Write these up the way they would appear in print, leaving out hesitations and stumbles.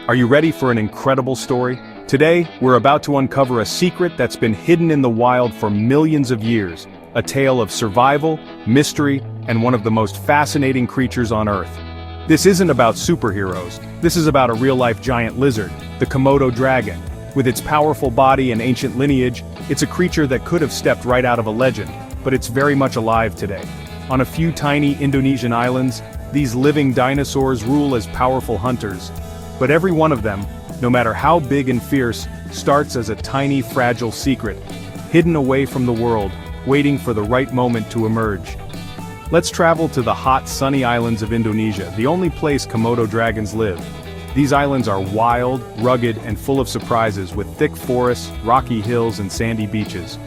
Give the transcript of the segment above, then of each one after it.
Are you ready for an incredible story? Today, we're about to uncover a secret that's been hidden in the wild for millions of years, a tale of survival, mystery, and one of the most fascinating creatures on Earth. This isn't about superheroes, this is about a real-life giant lizard, the Komodo dragon. With its powerful body and ancient lineage, it's a creature that could have stepped right out of a legend, but it's very much alive today. On a few tiny Indonesian islands, these living dinosaurs rule as powerful hunters. But every one of them, no matter how big and fierce, starts as a tiny fragile secret, hidden away from the world, waiting for the right moment to emerge. Let's travel to the hot, sunny islands of Indonesia, the only place Komodo dragons live. These islands are wild, rugged, and full of surprises with thick forests, rocky hills, and sandy beaches.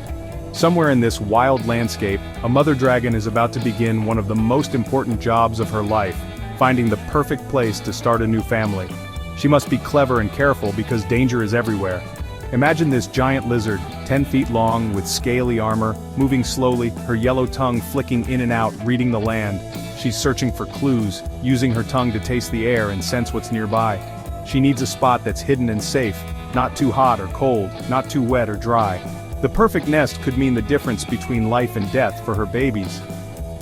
Somewhere in this wild landscape, a mother dragon is about to begin one of the most important jobs of her life, finding the perfect place to start a new family. She must be clever and careful because danger is everywhere. Imagine this giant lizard, 10 feet long, with scaly armor, moving slowly, her yellow tongue flicking in and out, reading the land. She's searching for clues, using her tongue to taste the air and sense what's nearby. She needs a spot that's hidden and safe, not too hot or cold, not too wet or dry. The perfect nest could mean the difference between life and death for her babies.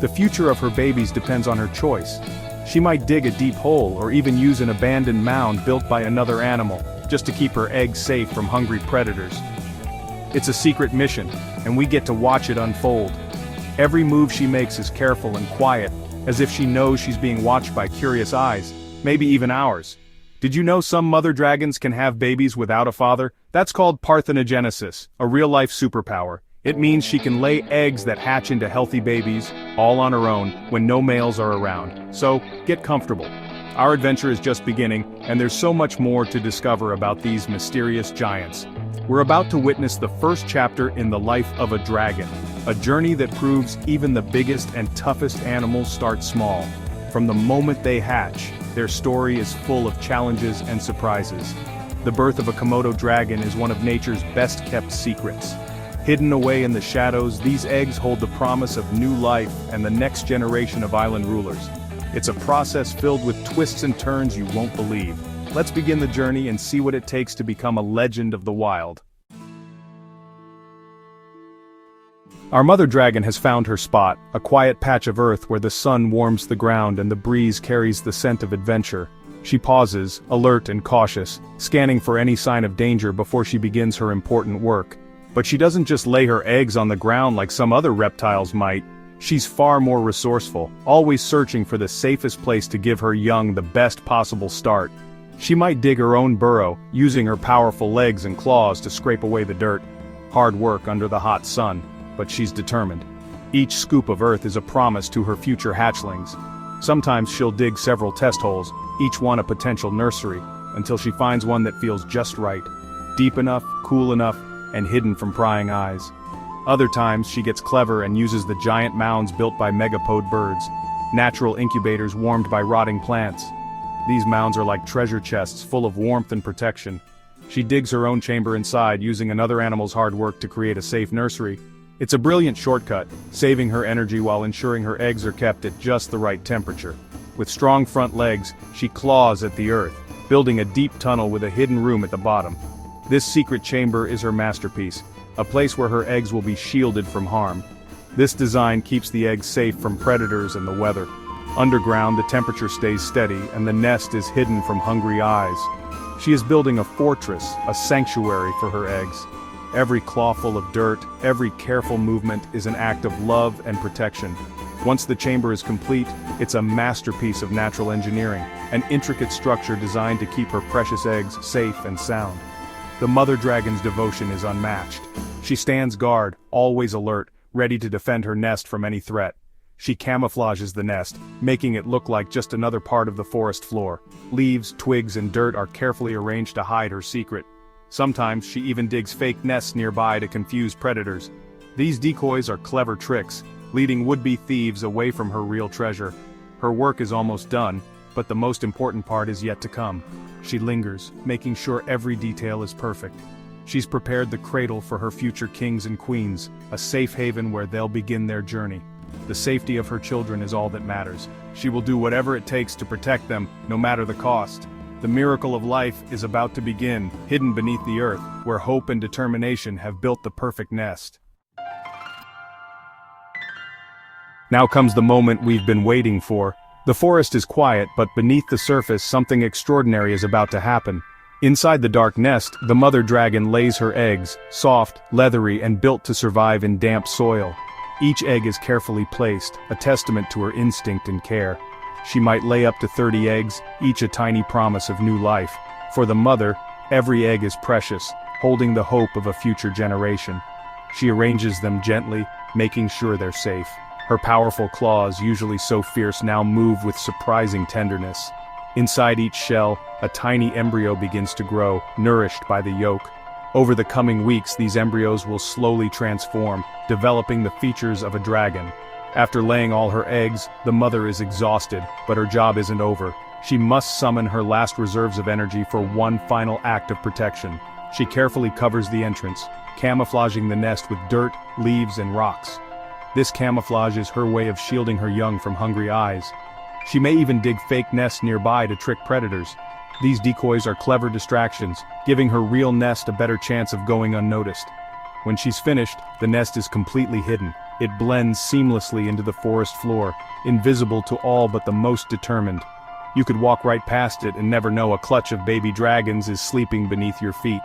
The future of her babies depends on her choice. She might dig a deep hole or even use an abandoned mound built by another animal, just to keep her eggs safe from hungry predators. It's a secret mission, and we get to watch it unfold. Every move she makes is careful and quiet, as if she knows she's being watched by curious eyes, maybe even ours. Did you know some mother dragons can have babies without a father? That's called parthenogenesis, a real-life superpower. It means she can lay eggs that hatch into healthy babies, all on her own, when no males are around. So, get comfortable. Our adventure is just beginning, and there's so much more to discover about these mysterious giants. We're about to witness the first chapter in the life of a dragon, a journey that proves even the biggest and toughest animals start small. From the moment they hatch, their story is full of challenges and surprises. The birth of a Komodo dragon is one of nature's best-kept secrets. Hidden away in the shadows, these eggs hold the promise of new life and the next generation of island rulers. It's a process filled with twists and turns you won't believe. Let's begin the journey and see what it takes to become a legend of the wild. Our mother dragon has found her spot, a quiet patch of earth where the sun warms the ground and the breeze carries the scent of adventure. She pauses, alert and cautious, scanning for any sign of danger before she begins her important work. But she doesn't just lay her eggs on the ground like some other reptiles might. She's far more resourceful, always searching for the safest place to give her young the best possible start. She might dig her own burrow, using her powerful legs and claws to scrape away the dirt. Hard work under the hot sun, but she's determined. Each scoop of earth is a promise to her future hatchlings. Sometimes she'll dig several test holes, each one a potential nursery, until she finds one that feels just right. Deep enough, cool enough, and hidden from prying eyes. Other times she gets clever and uses the giant mounds built by megapode birds, natural incubators warmed by rotting plants. These mounds are like treasure chests full of warmth and protection. She digs her own chamber inside using another animal's hard work to create a safe nursery. It's a brilliant shortcut, saving her energy while ensuring her eggs are kept at just the right temperature. With strong front legs, she claws at the earth, building a deep tunnel with a hidden room at the bottom. This secret chamber is her masterpiece, a place where her eggs will be shielded from harm. This design keeps the eggs safe from predators and the weather. Underground, the temperature stays steady and the nest is hidden from hungry eyes. She is building a fortress, a sanctuary for her eggs. Every clawful of dirt, every careful movement is an act of love and protection. Once the chamber is complete, it's a masterpiece of natural engineering, an intricate structure designed to keep her precious eggs safe and sound. The mother dragon's devotion is unmatched. She stands guard, always alert, ready to defend her nest from any threat. She camouflages the nest, making it look like just another part of the forest floor. Leaves, twigs, and dirt are carefully arranged to hide her secret. Sometimes she even digs fake nests nearby to confuse predators. These decoys are clever tricks, leading would-be thieves away from her real treasure. Her work is almost done, but the most important part is yet to come. She lingers, making sure every detail is perfect. She's prepared the cradle for her future kings and queens, a safe haven where they'll begin their journey. The safety of her children is all that matters. She will do whatever it takes to protect them, no matter the cost. The miracle of life is about to begin, hidden beneath the earth, where hope and determination have built the perfect nest. Now comes the moment we've been waiting for. The forest is quiet, but beneath the surface something extraordinary is about to happen. Inside the dark nest, the mother dragon lays her eggs, soft, leathery, and built to survive in damp soil. Each egg is carefully placed, a testament to her instinct and care. She might lay up to 30 eggs, each a tiny promise of new life. For the mother, every egg is precious, holding the hope of a future generation. She arranges them gently, making sure they're safe. Her powerful claws, usually so fierce, now move with surprising tenderness. Inside each shell, a tiny embryo begins to grow, nourished by the yolk. Over the coming weeks, these embryos will slowly transform, developing the features of a dragon. After laying all her eggs, the mother is exhausted, but her job isn't over. She must summon her last reserves of energy for one final act of protection. She carefully covers the entrance, camouflaging the nest with dirt, leaves, and rocks. This camouflage is her way of shielding her young from hungry eyes. She may even dig fake nests nearby to trick predators. These decoys are clever distractions, giving her real nest a better chance of going unnoticed. When she's finished, the nest is completely hidden. It blends seamlessly into the forest floor, invisible to all but the most determined. You could walk right past it and never know a clutch of baby dragons is sleeping beneath your feet.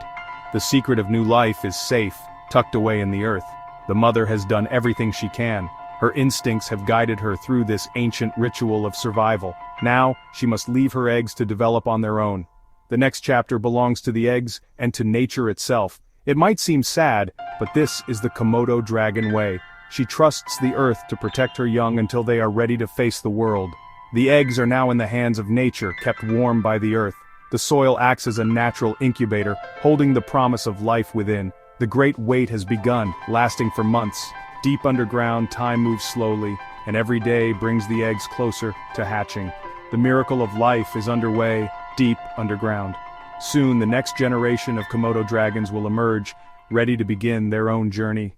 The secret of new life is safe, tucked away in the earth. The mother has done everything she can. Her instincts have guided her through this ancient ritual of survival. Now, she must leave her eggs to develop on their own. The next chapter belongs to the eggs and to nature itself. It might seem sad, but this is the Komodo dragon way. She trusts the earth to protect her young until they are ready to face the world. The eggs are now in the hands of nature, kept warm by the earth. The soil acts as a natural incubator, holding the promise of life within. The great wait has begun, lasting for months. Deep underground, time moves slowly, and every day brings the eggs closer to hatching. The miracle of life is underway, deep underground. Soon, the next generation of Komodo dragons will emerge, ready to begin their own journey.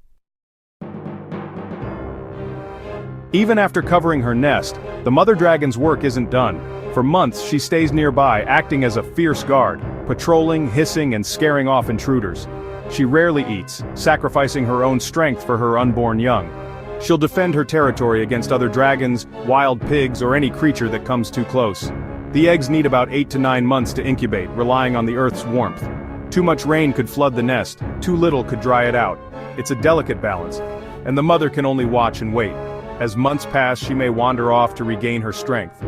Even after covering her nest, the mother dragon's work isn't done. For months, she stays nearby, acting as a fierce guard, patrolling, hissing, and scaring off intruders. She rarely eats, sacrificing her own strength for her unborn young. She'll defend her territory against other dragons, wild pigs, or any creature that comes too close. The eggs need about 8 to 9 months to incubate, relying on the earth's warmth. Too much rain could flood the nest, too little could dry it out. It's a delicate balance, and the mother can only watch and wait. As months pass, she may wander off to regain her strength.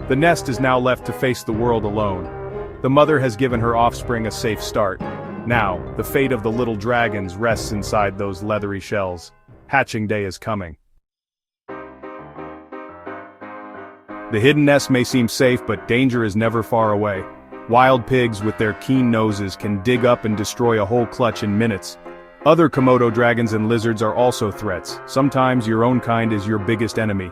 The nest is now left to face the world alone. The mother has given her offspring a safe start. Now, the fate of the little dragons rests inside those leathery shells. Hatching day is coming. The hidden nest may seem safe, but danger is never far away. Wild pigs with their keen noses can dig up and destroy a whole clutch in minutes. Other Komodo dragons and lizards are also threats. Sometimes your own kind is your biggest enemy.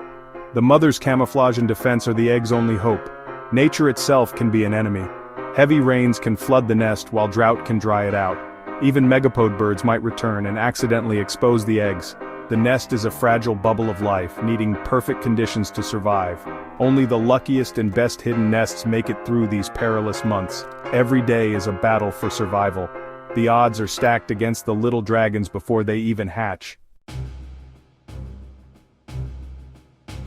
The mother's camouflage and defense are the egg's only hope. Nature itself can be an enemy. Heavy rains can flood the nest while drought can dry it out. Even megapode birds might return and accidentally expose the eggs. The nest is a fragile bubble of life, needing perfect conditions to survive. Only the luckiest and best hidden nests make it through these perilous months. Every day is a battle for survival. The odds are stacked against the little dragons before they even hatch.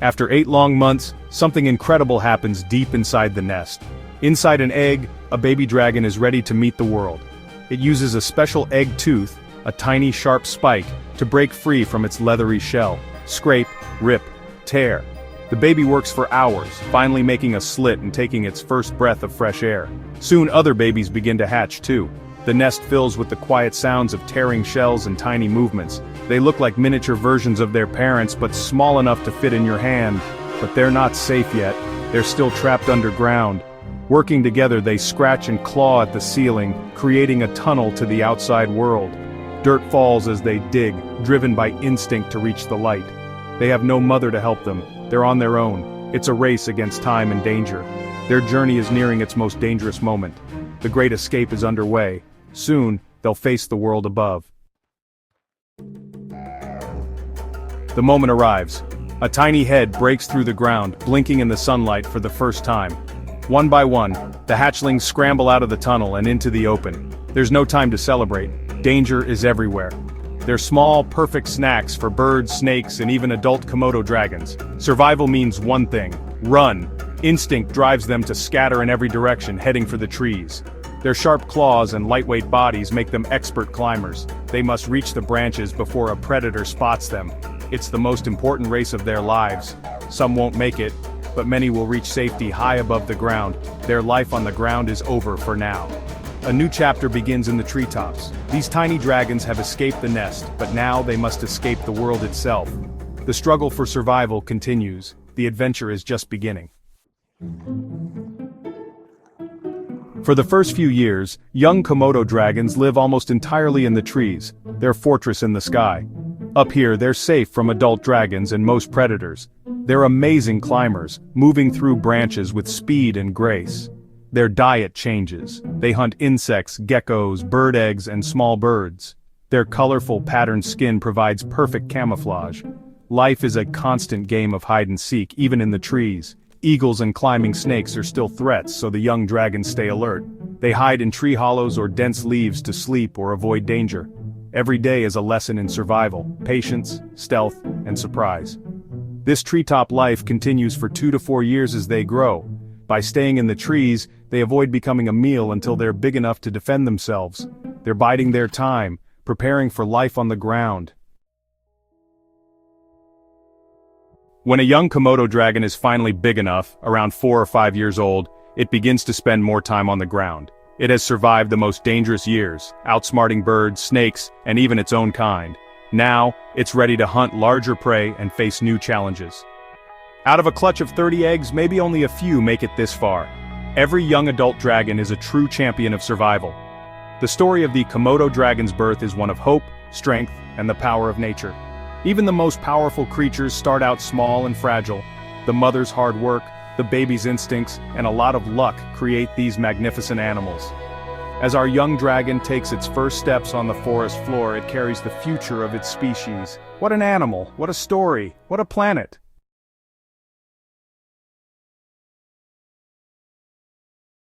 After 8 long months, something incredible happens deep inside the nest. Inside an egg, a baby dragon is ready to meet the world. It uses a special egg tooth, a tiny sharp spike, to break free from its leathery shell. Scrape, rip, tear. The baby works for hours, finally making a slit and taking its first breath of fresh air. Soon other babies begin to hatch too. The nest fills with the quiet sounds of tearing shells and tiny movements. They look like miniature versions of their parents, but small enough to fit in your hand. But they're not safe yet. They're still trapped underground. Working together, they scratch and claw at the ceiling, creating a tunnel to the outside world. Dirt falls as they dig, driven by instinct to reach the light. They have no mother to help them. They're on their own. It's a race against time and danger. Their journey is nearing its most dangerous moment. The great escape is underway. Soon, they'll face the world above. The moment arrives. A tiny head breaks through the ground, blinking in the sunlight for the first time. One by one, the hatchlings scramble out of the tunnel and into the open. There's no time to celebrate. Danger is everywhere. They're small, perfect snacks for birds, snakes, and even adult Komodo dragons. Survival means one thing: run. Instinct drives them to scatter in every direction, heading for the trees. Their sharp claws and lightweight bodies make them expert climbers. They must reach the branches before a predator spots them. It's the most important race of their lives. Some won't make it, but many will reach safety high above the ground. Their life on the ground is over for now. A new chapter begins in the treetops. These tiny dragons have escaped the nest, but now they must escape the world itself. The struggle for survival continues. The adventure is just beginning. For the first few years, young Komodo dragons live almost entirely in the trees, their fortress in the sky. Up here, they're safe from adult dragons and most predators. They're amazing climbers, moving through branches with speed and grace. Their diet changes. They hunt insects, geckos, bird eggs, and small birds. Their colorful, patterned skin provides perfect camouflage. Life is a constant game of hide and seek, even in the trees. Eagles and climbing snakes are still threats, so the young dragons stay alert. They hide in tree hollows or dense leaves to sleep or avoid danger. Every day is a lesson in survival, patience, stealth, and surprise. This treetop life continues for 2 to 4 years as they grow. By staying in the trees, they avoid becoming a meal until they're big enough to defend themselves. They're biding their time, preparing for life on the ground. When a young Komodo dragon is finally big enough, around 4 or 5 years old, it begins to spend more time on the ground. It has survived the most dangerous years, outsmarting birds, snakes, and even its own kind. Now, it's ready to hunt larger prey and face new challenges. Out of a clutch of 30 eggs, maybe only a few make it this far. Every young adult dragon is a true champion of survival. The story of the Komodo dragon's birth is one of hope, strength, and the power of nature. Even the most powerful creatures start out small and fragile. The mother's hard work, the baby's instincts, and a lot of luck create these magnificent animals. As our young dragon takes its first steps on the forest floor, it carries the future of its species. What an animal, what a story, what a planet!